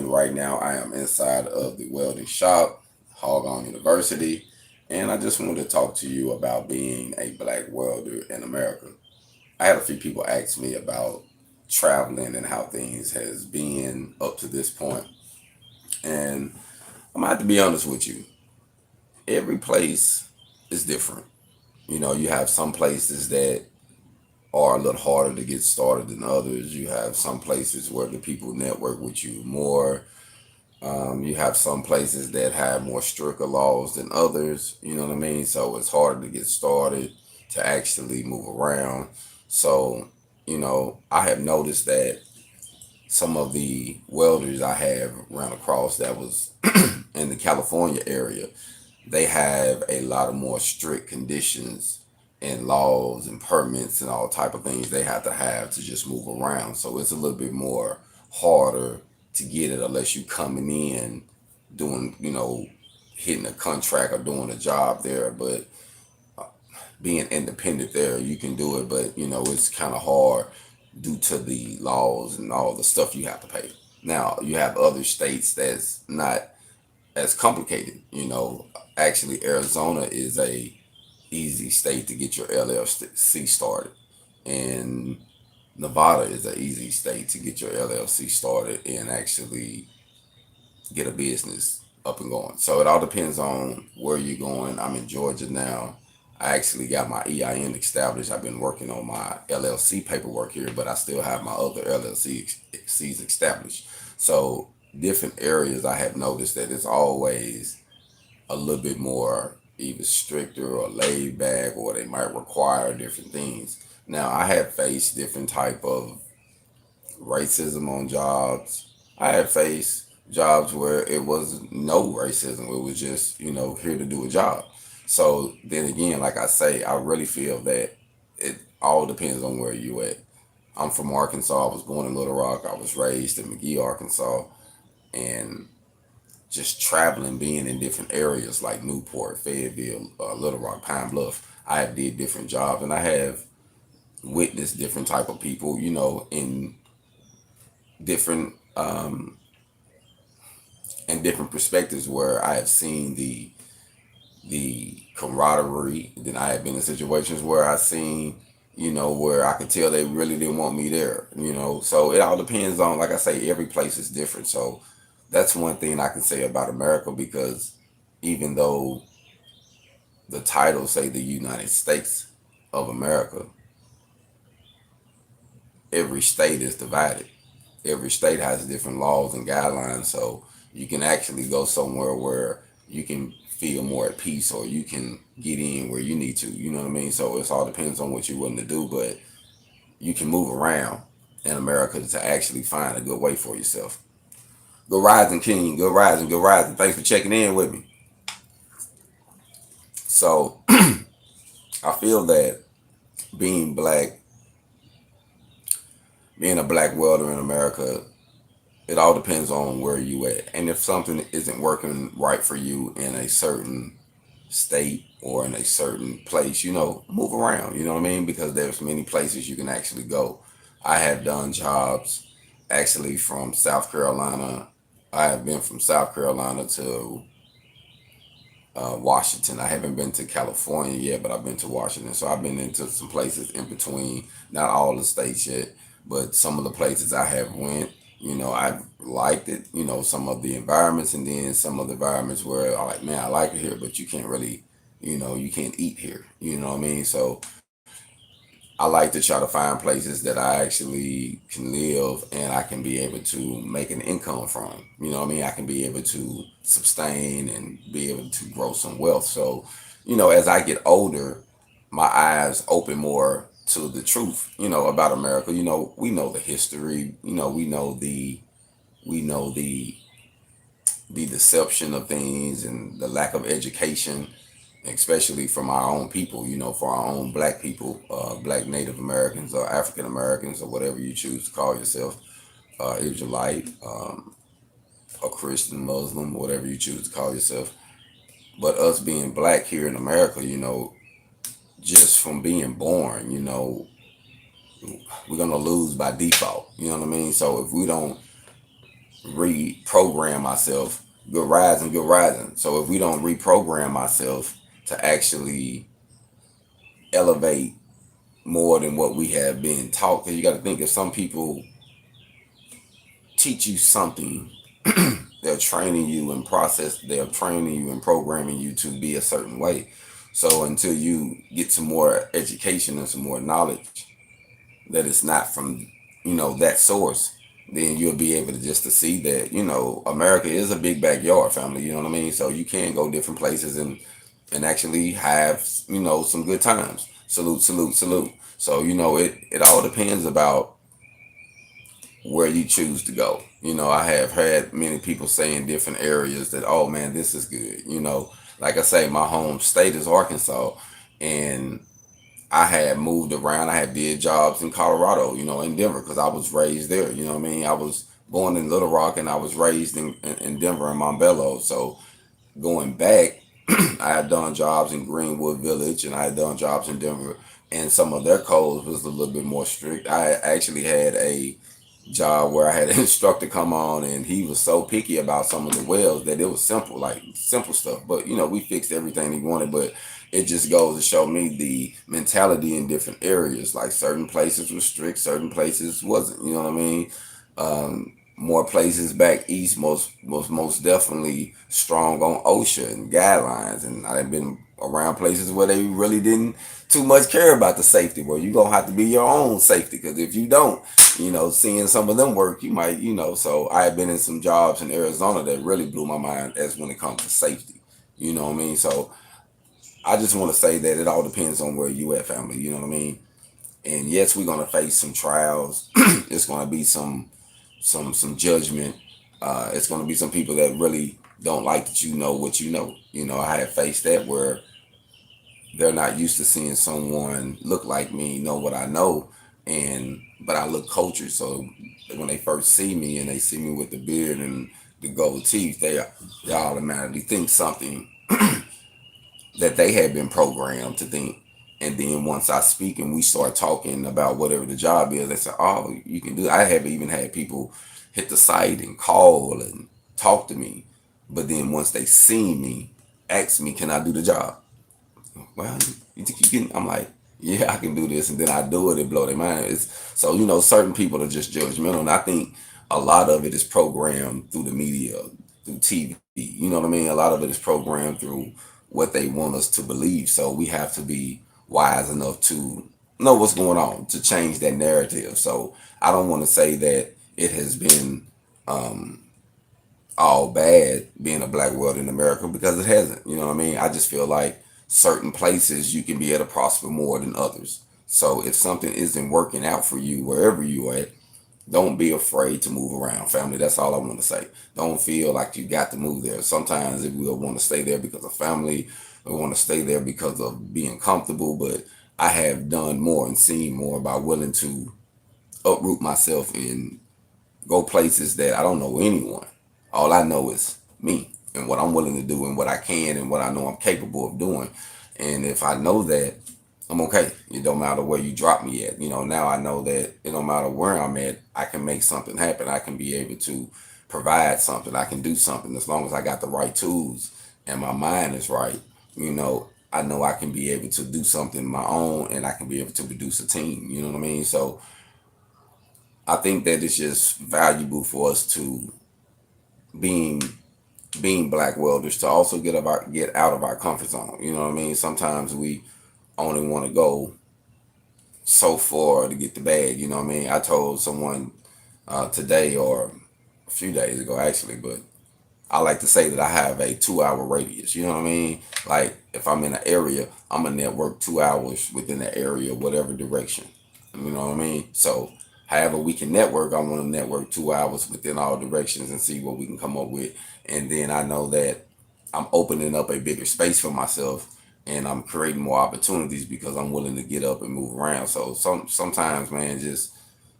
And right now I am inside of the welding shop, HogOn University, and I just wanted to talk to you about being a black welder in America. I had a few people ask me about traveling and how things has been up to this point, and I'm gonna have to be honest with you. Every place is different. You have some places that are a little harder to get started than others. You have some places where the people network with you more. You have some places that have more stricter laws than others. You know what I mean? So it's harder to get started, to actually move around. So, I have noticed that some of the welders I have run across that was in the California area, they have a lot of more strict conditions and laws and permits and all type of things they have to just move around. So it's a little bit more harder to get it unless you coming in doing, hitting a contract or doing a job there. But being independent there, you can do it, but it's kind of hard due to the laws and all the stuff you have to pay. Now you have other states that's not as complicated. Actually, Arizona is a easy state to get your LLC started, and Nevada is an easy state to get your LLC started and actually get a business up and going. So it all depends on where you're going. I'm in Georgia now. I actually got my EIN established. I've been working on my LLC paperwork here, but I still have my other LLCs established. So different areas I have noticed that it's always a little bit more either stricter or laid back, or they might require different things. Now I have faced different type of racism on jobs. I have faced jobs where it was no racism. It was just, here to do a job. So then again, like I say, I really feel that it all depends on where you at. I'm from Arkansas. I was born in Little Rock. I was raised in McGee, Arkansas. And just traveling, being in different areas like Newport, Fayetteville, Little Rock, Pine Bluff, I have did different jobs, and I have witnessed different type of people, in different different perspectives where I have seen the camaraderie. Then I have been in situations where I seen, where I could tell they really didn't want me there. So it all depends on, like I say, every place is different. So that's one thing I can say about America, because even though the titles say the United States of America, every state is divided. Every state has different laws and guidelines, so you can actually go somewhere where you can feel more at peace, or you can get in where you need to. You know what I mean? So it all depends on what you're willing to do, but you can move around in America to actually find a good way for yourself. Good rising, King. Good rising. Good rising. Thanks for checking in with me. So I feel that being black, being a black welder in America, it all depends on where you at. And if something isn't working right for you in a certain state or in a certain place, move around. You know what I mean? Because there's many places you can actually go. I have done jobs actually from South Carolina. I have been from South Carolina to Washington. I haven't been to California yet, but I've been to Washington. So I've been into some places in between, not all the states yet, but some of the places I have went. I've liked it, some of the environments, and then some of the environments where I'm like, man, I like it here, but you can't really, you can't eat here. You know what I mean? So I like to try to find places that I actually can live and I can be able to make an income from. You know what I mean? I can be able to sustain and be able to grow some wealth. So, as I get older, my eyes open more to the truth, about America. We know the history, we know the deception of things and the lack of education, especially from our own people, for our own black people, black Native Americans or African Americans or whatever you choose to call yourself, Israelite, a Christian, Muslim, whatever you choose to call yourself. But us being black here in America, just from being born, we're gonna lose by default. You know what I mean? So if we don't reprogram myself. Good rising, good rising. So if we don't reprogram ourselves to actually elevate more than what we have been taught, because you got to think, if some people teach you something, they're training you in process, they're training you and programming you to be a certain way. So until you get some more education and some more knowledge that it's not from, that source, then you'll be able to just to see that, America is a big backyard, family. You know what I mean? So you can go different places and actually have, some good times. Salute, salute, salute. So, it all depends about where you choose to go. I have had many people say in different areas that, oh man, this is good. Like I say, my home state is Arkansas, and I had moved around. I had did jobs in Colorado, in Denver, because I was raised there. You know what I mean? I was born in Little Rock and I was raised in Denver and Montbello. So going back, I had done jobs in Greenwood Village and I had done jobs in Denver, and some of their codes was a little bit more strict. I actually had a job where I had an instructor come on, and he was so picky about some of the welds that it was simple, like simple stuff. But we fixed everything he wanted. But it just goes to show me the mentality in different areas. Like certain places were strict, certain places wasn't. You know what I mean? More places back east, most definitely strong on OSHA and guidelines. And I've been around places where they really didn't too much care about the safety. Well, you're gonna have to be your own safety, because if you don't, seeing some of them work, you might, So I have been in some jobs in Arizona that really blew my mind as when it comes to safety. You know what I mean? So I just want to say that it all depends on where you at, family. You know what I mean? And yes, we're gonna face some trials. It's gonna be some judgment. It's gonna be some people that really don't like that you know what you know. I have faced that where they're not used to seeing someone look like me, know what I know, and but I look cultured. So when they first see me and they see me with the beard and the gold teeth, they automatically think something that they had been programmed to think. And then once I speak and we start talking about whatever the job is, they say, "Oh, you can do it." I have even had people hit the site and call and talk to me, but then once they see me, ask me, "Can I do the job?" Well, you think you can? I'm like, yeah, I can do this, and then I do it. It blow their mind. So certain people are just judgmental, and I think a lot of it is programmed through the media, through TV. You know what I mean? A lot of it is programmed through what they want us to believe. So we have to be wise enough to know what's going on to change that narrative. So I don't want to say that it has been all bad being a black welder in America, because it hasn't. You know what I mean? I just feel like certain places you can be able to prosper more than others. So if something isn't working out for you wherever you are at, don't be afraid to move around, family. That's all I want to say. Don't feel like you got to move there. Sometimes if we'll want to stay there because of family, we want to stay there because of being comfortable. But I have done more and seen more by willing to uproot myself and go places that I don't know anyone. All I know is me and what I'm willing to do and what I can and what I know I'm capable of doing. And if I know that, I'm okay. It don't matter where you drop me at. Now I know that it don't matter where I'm at, I can make something happen. I can be able to provide something. I can do something as long as I got the right tools and my mind is right. I know I can be able to do something my own, and I can be able to produce a team. You know what I mean? So I think that it's just valuable for us to being being black welders to also get out of our comfort zone. You know what I mean? Sometimes we only want to go so far to get the bag. You know what I mean? I told someone today, or a few days ago actually, but I like to say that I have a 2 hour radius. You know what I mean? Like if I'm in an area, I'm gonna network 2 hours within the area, whatever direction. You know what I mean? So however we can network, I want to network 2 hours within all directions and see what we can come up with. And then I know that I'm opening up a bigger space for myself, and I'm creating more opportunities because I'm willing to get up and move around. So sometimes, man, just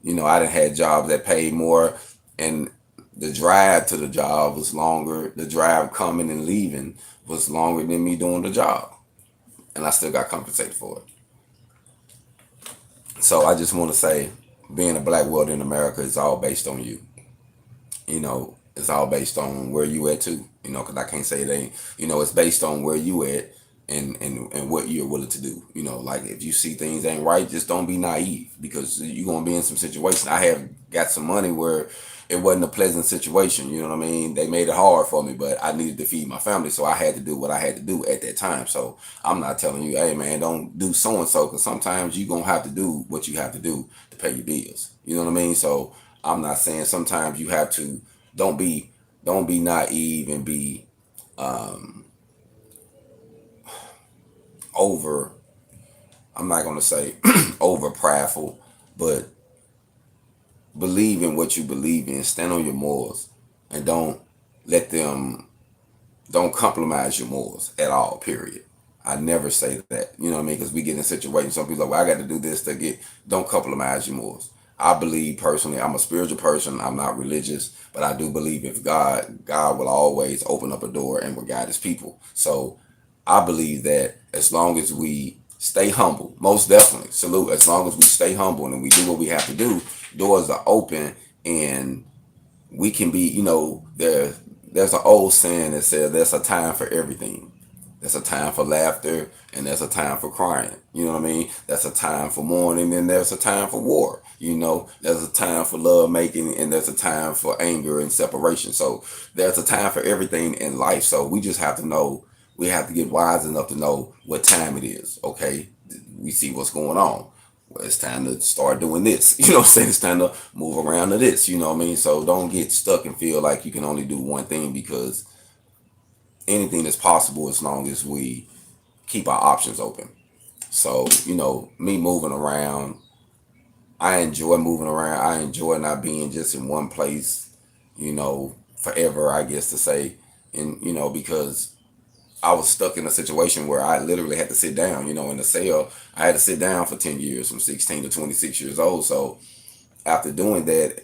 I done had jobs that paid more, and the drive to the job was longer. The drive coming and leaving was longer than me doing the job, and I still got compensated for it. So I just want to say, being a black welder in America is all based on you. It's all based on where you at too. Because I can't say it ain't. It's based on where you at and what you're willing to do. Like if you see things ain't right, just don't be naive because you're gonna be in some situation. I have got some money where it wasn't a pleasant situation. You know what I mean? They made it hard for me, but I needed to feed my family, so I had to do what I had to do at that time. So I'm not telling you, hey man, don't do so and so, because sometimes you're gonna have to do what you have to do to pay your bills. You know what I mean? So I'm not saying sometimes you have to. Don't be don't be naive and be over. I'm not gonna say over prideful, but believe in what you believe in. Stand on your morals, and let them don't compromise your morals at all. Period. I never say that. You know what I mean? Because we get in situations. Some people are like, well, I got to do this to get. Don't compromise your morals. I believe personally. I'm a spiritual person. I'm not religious, but I do believe if God will always open up a door and will guide His people. So I believe that as long as we stay humble, most definitely, salute. As long as we stay humble and we do what we have to do, doors are open and we can be, there's an old saying that says there's a time for everything. There's a time for laughter and there's a time for crying. You know what I mean? There's a time for mourning and there's a time for war. There's a time for love making and there's a time for anger and separation. So there's a time for everything in life. So we just have to know, we have to get wise enough to know what time it is. Okay. We see what's going on. Well, it's time to start doing this. You know what I'm saying? It's time to move around to this. You know what I mean? So don't get stuck and feel like you can only do one thing, because anything is possible as long as we keep our options open. So, me moving around, I enjoy moving around. I enjoy not being just in one place, forever, I guess to say. And, because I was stuck in a situation where I literally had to sit down, in the cell. I had to sit down for 10 years from 16 to 26 years old. So after doing that,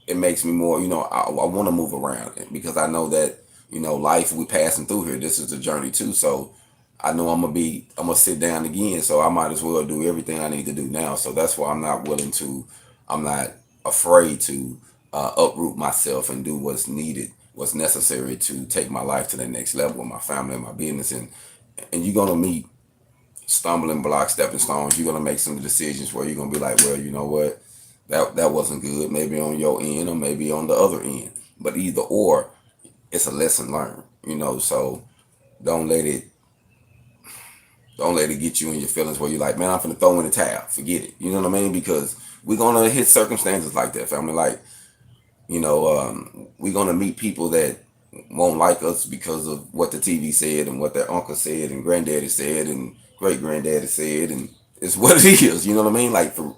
it makes me more, I want to move around because I know that, life we passing through here. This is a journey too. So I know I'm gonna sit down again. So I might as well do everything I need to do now. So that's why I'm not afraid to uproot myself and do what's needed, what's necessary to take my life to the next level with my family and my business. And you're gonna meet stumbling blocks, stepping stones. You're gonna make some decisions where you're gonna be like, well, you know what, that wasn't good. Maybe on your end or maybe on the other end. But either or, it's a lesson learned. So don't let it don't let it get you in your feelings where you're like, man, I'm finna throw in the towel. Forget it. You know what I mean? Because we're gonna hit circumstances like that, family. Like, we're gonna meet people that won't like us because of what the TV said and what their uncle said and granddaddy said and great granddaddy said, and it's what it is. You know what I mean? Like for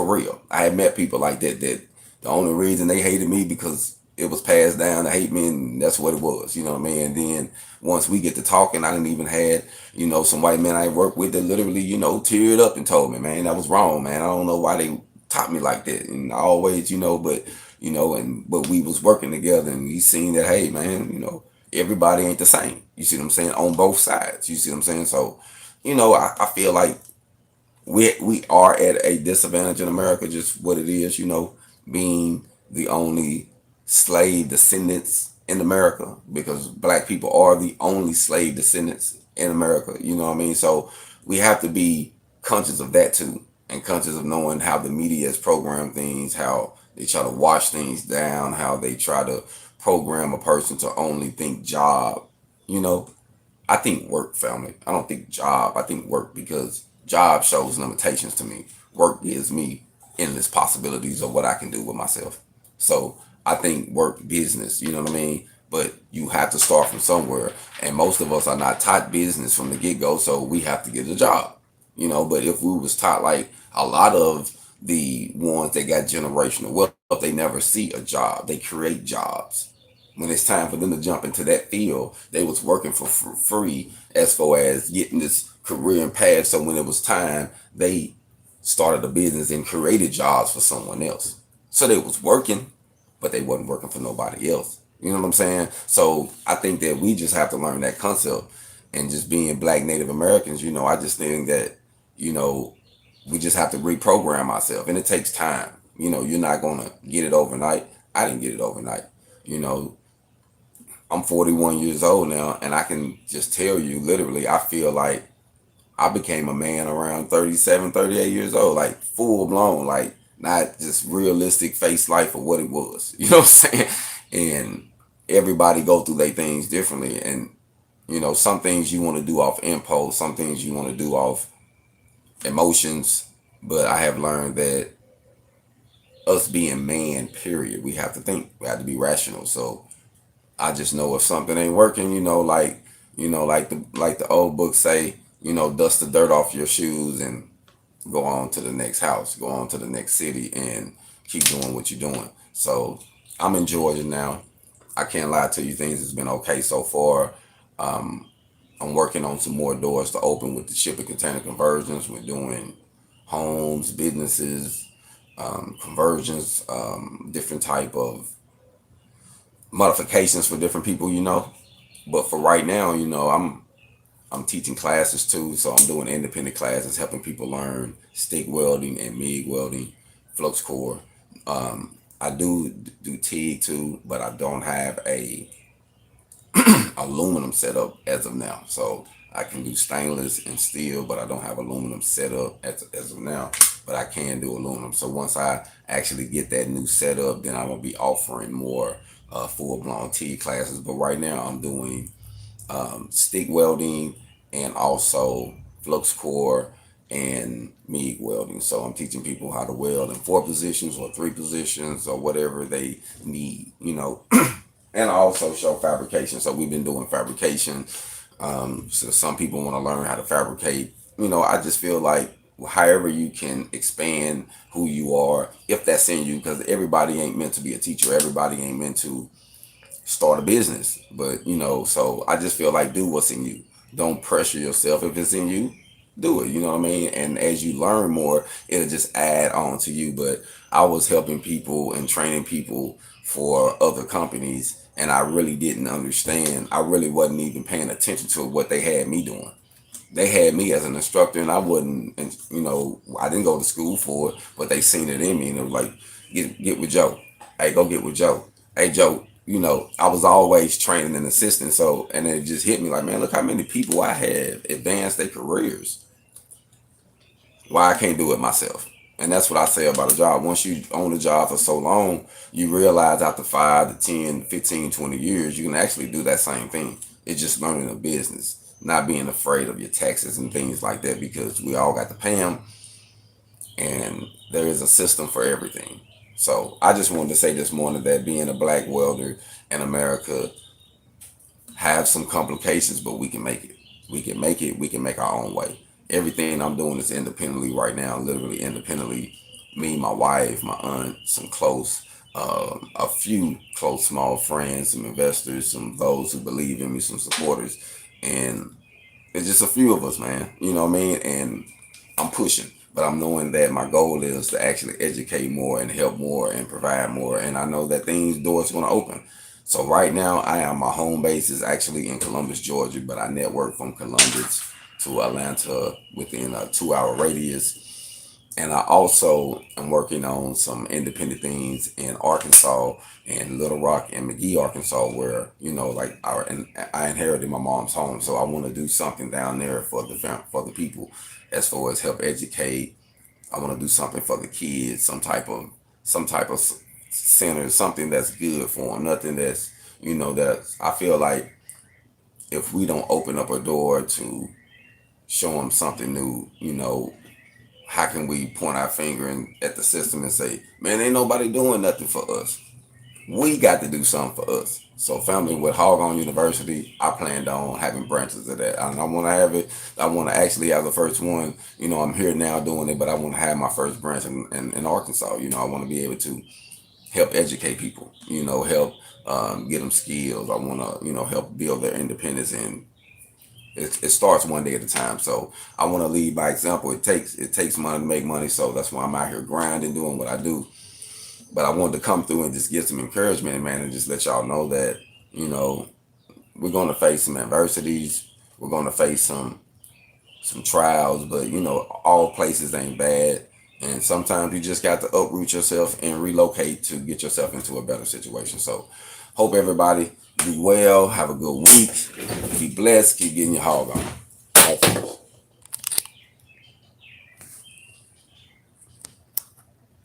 real. I had met people like that the only reason they hated me because it was passed down to hate me, and that's what it was. You know what I mean? And then once we get to talking, I didn't even had, some white men I worked with that literally, teared up and told me, man, that was wrong, man. I don't know why they taught me like that. And I always, but we was working together and we seen that, hey man, everybody ain't the same. You see what I'm saying? On both sides. You see what I'm saying? So, I feel like we are at a disadvantage in America, just what it is, being the only slave descendants in America, because black people are the only slave descendants in America. You know what I mean? So we have to be conscious of that too, and conscious of knowing how the media has programmed things, how they try to wash things down, how they try to program a person to only think job. You know, I think work, family. I don't think job. I think work, because job shows limitations to me. Work gives me endless possibilities of what I can do with myself. So I think work, business, you know what I mean? But you have to start from somewhere. And most of us are not taught business from the get-go, so we have to get a job. But if we was taught like a lot of the ones that got generational wealth, they never see a job. They create jobs. When it's time for them to jump into that field, they was working for free as far as getting this career and path. So when it was time, they started a business and created jobs for someone else. So they was working, but they wasn't working for nobody else. You know what I'm saying? So I think that we just have to learn that concept. And just being black Native Americans, I just think that, we just have to reprogram ourselves. And it takes time. You're not going to get it overnight. I didn't get it overnight. You know, I'm 41 years old now, and I can just tell you, literally, I feel like I became a man around 37, 38 years old, like full blown, like not just realistic face life of what it was. You know what I'm saying? And everybody go through their things differently. And, you know, some things you want to do off impulse, some things you want to do off emotions. But I have learned that us being man, period, we have to think, we have to be rational. So I just know if something ain't working, like the old books say, dust the dirt off your shoes and go on to the next house, go on to the next city, and keep doing what you're doing. So I'm in Georgia now. I can't lie to you, things has been okay so far. Um, I'm working on some more doors to open with the shipping container conversions. We're doing homes, businesses, conversions, different type of modifications for different people. But for right now, I'm teaching classes too, so I'm doing independent classes, helping people learn stick welding and MIG welding, flux core. I do TIG too, but I don't have a aluminum setup as of now. So I can do stainless and steel, but I don't have aluminum setup as of now. But I can do aluminum. So once I actually get that new setup, then I'm gonna be offering more full blown TIG classes. But right now I'm doing stick welding and also flux core and MIG welding. So I'm teaching people how to weld in 4 positions or 3 positions or whatever they need. And I also show fabrication. So we've been doing fabrication. So some people want to learn how to fabricate. I just feel like however you can expand who you are, if that's in you, because everybody ain't meant to be a teacher. Everybody ain't meant to start a business. But so I just feel like do what's in you. Don't pressure yourself. If it's in you, do it. You know what I mean? And as you learn more, it'll just add on to you. But I was helping people and training people for other companies, and I really didn't understand. I really wasn't even paying attention to what they had me doing. They had me as an instructor, and I wasn't, and I didn't go to school for it, but they seen it in me, and they were like, get with Joe. Hey, go get with Joe. Hey, Joe. I was always training and assisting, so, and it just hit me like, man, look how many people I have advanced their careers. Why I can't do it myself? And that's what I say about a job. Once you own a job for so long, you realize after 5 to 10, 15, 20 years, you can actually do that same thing. It's just learning a business, not being afraid of your taxes and things like that, because we all got to pay them, and there is a system for everything. So I just wanted to say this morning that being a black welder in America have some complications, but we can make it. We can make it. We can make our own way. Everything I'm doing is independently right now, literally independently. Me, my wife, my aunt, some close, a few close small friends, some investors, some those who believe in me, some supporters, and it's just a few of us, man. You know what I mean? And I'm pushing, but I'm knowing that my goal is to actually educate more and help more and provide more. And I know that doors going to open. So right now, my home base is actually in Columbus, Georgia, but I network from Columbus to Atlanta within a 2-hour radius. And I also am working on some independent things in Arkansas and Little Rock and McGee, Arkansas, where, like I inherited my mom's home. So I want to do something down there for the people as far as help educate. I want to do something for the kids, some type of center, something that's good for them, nothing that I feel like if we don't open up a door to show them something new, how can we point our finger at the system and say, man, ain't nobody doing nothing for us? We got to do something for us. So family, with HogOn University, I planned on having branches of that. And I want to have it. I want to actually have the first one. I'm here now doing it, but I want to have my first branch in Arkansas. I want to be able to help educate people, help get them skills. I want to, help build their independence, and it starts one day at a time. So I want to lead by example. It takes money to make money. So that's why I'm out here grinding, doing what I do. But I wanted to come through and just give some encouragement, man, and just let y'all know that, we're going to face some adversities. We're going to face some trials, but all places ain't bad. And sometimes you just got to uproot yourself and relocate to get yourself into a better situation. So hope everybody do well. Have a good week. Be blessed. Keep getting your hog on.